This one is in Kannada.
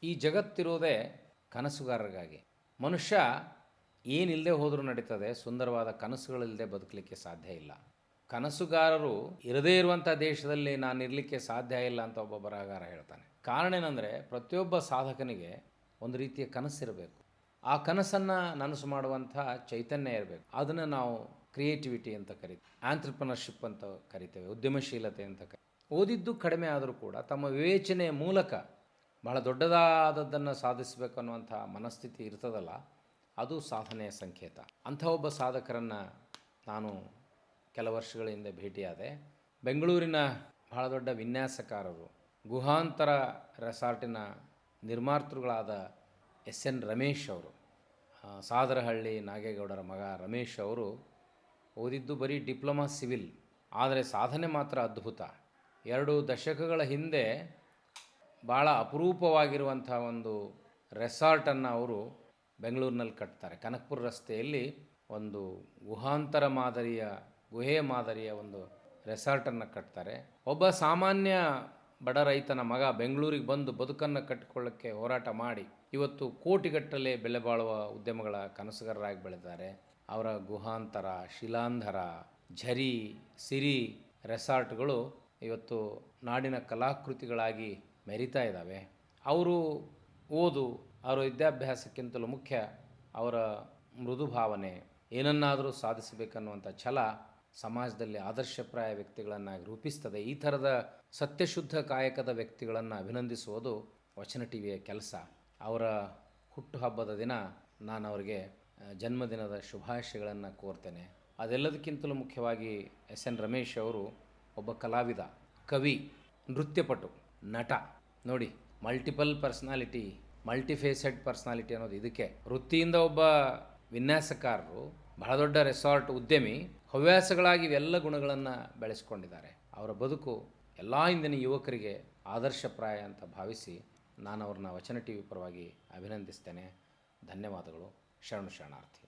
ಈ ಜಗತ್ತಿರೋದೇ ಕನಸುಗಾರರಿಗಾಗಿ. ಮನುಷ್ಯ ಏನಿಲ್ಲದೆ ಹೋದರೂ ನಡೀತದೆ, ಸುಂದರವಾದ ಕನಸುಗಳಿಲ್ಲದೆ ಬದುಕಲಿಕ್ಕೆ ಸಾಧ್ಯ ಇಲ್ಲ. ಕನಸುಗಾರರು ಇರದೇ ಇರುವಂಥ ದೇಶದಲ್ಲಿ ನಾನು ಇರಲಿಕ್ಕೆ ಸಾಧ್ಯ ಇಲ್ಲ ಅಂತ ಒಬ್ಬ ಬರಹಗಾರ ಹೇಳ್ತಾನೆ. ಕಾರಣ ಏನಂದರೆ, ಪ್ರತಿಯೊಬ್ಬ ಸಾಧಕನಿಗೆ ಒಂದು ರೀತಿಯ ಕನಸಿರಬೇಕು. ಆ ಕನಸನ್ನು ನನಸು ಮಾಡುವಂಥ ಚೈತನ್ಯ ಇರಬೇಕು. ಅದನ್ನು ನಾವು ಕ್ರಿಯೇಟಿವಿಟಿ ಅಂತ ಕರಿತೀವಿ, ಆಂಟ್ರಪ್ರನರ್ಶಿಪ್ ಅಂತ ಕರಿತೇವೆ, ಉದ್ಯಮಶೀಲತೆ ಅಂತ ಓದಿದ್ದು ಕಡಿಮೆ ಆದರೂ ಕೂಡ ತಮ್ಮ ವಿವೇಚನೆಯ ಮೂಲಕ ಬಹಳ ದೊಡ್ಡದಾದದ್ದನ್ನು ಸಾಧಿಸಬೇಕು ಅನ್ನುವಂಥ ಮನಸ್ಥಿತಿ ಇರ್ತದಲ್ಲ, ಅದು ಸಾಧನೆಯ ಸಂಕೇತ. ಅಂಥ ಒಬ್ಬ ಸಾಧಕರನ್ನು ನಾನು ಕೆಲ ವರ್ಷಗಳ ಹಿಂದೆ ಭೇಟಿಯಾದೆ. ಬೆಂಗಳೂರಿನ ಬಹಳ ದೊಡ್ಡ ವಿನ್ಯಾಸಕಾರರು, ಗುಹಾಂತರ ರೆಸಾರ್ಟಿನ ನಿರ್ಮಾತೃಗಳಾದ ಎಸ್.ಎನ್. ರಮೇಶ್ ಅವರು, ಸಾದರಹಳ್ಳಿ ನಾಗೇಗೌಡರ ಮಗ ರಮೇಶ್ ಅವರು ಓದಿದ್ದು ಬರೀ ಡಿಪ್ಲೊಮಾ ಸಿವಿಲ್, ಆದರೆ ಸಾಧನೆ ಮಾತ್ರ ಅದ್ಭುತ. 2 ದಶಕಗಳ ಹಿಂದೆ ಭಾಳ ಅಪರೂಪವಾಗಿರುವಂಥ ಒಂದು ರೆಸಾರ್ಟನ್ನು ಅವರು ಬೆಂಗಳೂರಿನಲ್ಲಿ ಕಟ್ತಾರೆ. ಕನಕಪುರ ರಸ್ತೆಯಲ್ಲಿ ಒಂದು ಗುಹೆಯ ಮಾದರಿಯ ಒಂದು ರೆಸಾರ್ಟನ್ನು ಕಟ್ತಾರೆ. ಒಬ್ಬ ಸಾಮಾನ್ಯ ಬಡ ರೈತನ ಮಗ ಬೆಂಗಳೂರಿಗೆ ಬಂದು ಬದುಕನ್ನು ಕಟ್ಟಿಕೊಳ್ಳೋಕ್ಕೆ ಹೋರಾಟ ಮಾಡಿ ಇವತ್ತು ಕೋಟಿಗಟ್ಟಲೆ ಬೆಲೆ ಬಾಳುವ ಉದ್ಯಮಗಳ ಕನಸುಗಾರರಾಗಿ ಬೆಳೆದಿದ್ದಾರೆ. ಅವರ ಗುಹಾಂತರ, ಶಿಲಾಂಧರ, ಝರಿ, ಸಿರಿ ರೆಸಾರ್ಟ್ಗಳು ಇವತ್ತು ನಾಡಿನ ಕಲಾಕೃತಿಗಳಾಗಿ ಮೆರಿತಾ ಇದ್ದಾವೆ. ಅವರು ಓದು, ಅವರ ವಿದ್ಯಾಭ್ಯಾಸಕ್ಕಿಂತಲೂ ಮುಖ್ಯ ಅವರ ಮೃದು ಭಾವನೆ, ಏನನ್ನಾದರೂ ಸಾಧಿಸಬೇಕನ್ನುವಂಥ ಛಲ ಸಮಾಜದಲ್ಲಿ ಆದರ್ಶಪ್ರಾಯ ವ್ಯಕ್ತಿಗಳನ್ನಾಗಿ ರೂಪಿಸ್ತದೆ. ಈ ಥರದ ಸತ್ಯಶುದ್ಧ ಕಾಯಕದ ವ್ಯಕ್ತಿಗಳನ್ನು ಅಭಿನಂದಿಸುವುದು ವಚನ ಟಿವಿಯ ಕೆಲಸ. ಅವರ ಹುಟ್ಟುಹಬ್ಬದ ದಿನ ನಾನು ಅವರಿಗೆ ಜನ್ಮದಿನದ ಶುಭಾಶಯಗಳನ್ನು ಕೋರ್ತೇನೆ. ಅದೆಲ್ಲದಕ್ಕಿಂತಲೂ ಮುಖ್ಯವಾಗಿ ಎಸ್.ಎನ್. ರಮೇಶ್ ಅವರು ಒಬ್ಬ ಕಲಾವಿದ, ಕವಿ, ನೃತ್ಯಪಟು, ನಟ. ನೋಡಿ, ಮಲ್ಟಿಪಲ್ ಪರ್ಸ್ನಾಲಿಟಿ, ಮಲ್ಟಿಫೇಸೆಡ್ ಪರ್ಸ್ನಾಲಿಟಿ ಅನ್ನೋದು ಇದಕ್ಕೆ. ವೃತ್ತಿಯಿಂದ ಒಬ್ಬ ವಿನ್ಯಾಸಕಾರರು, ಬಹಳ ದೊಡ್ಡ ರೆಸಾರ್ಟ್ ಉದ್ಯಮಿ, ಹವ್ಯಾಸಗಳಾಗಿ ಇವೆಲ್ಲ ಗುಣಗಳನ್ನು ಬೆಳೆಸ್ಕೊಂಡಿದ್ದಾರೆ. ಅವರ ಬದುಕು ಎಲ್ಲ ಇಂದಿನ ಯುವಕರಿಗೆ ಆದರ್ಶಪ್ರಾಯ ಅಂತ ಭಾವಿಸಿ ನಾನು ಅವ್ರನ್ನ ವಚನ ಟಿವಿ ಪರವಾಗಿ ಅಭಿನಂದಿಸ್ತೇನೆ. ಧನ್ಯವಾದಗಳು. ಶರಣಾರ್ಥಿ.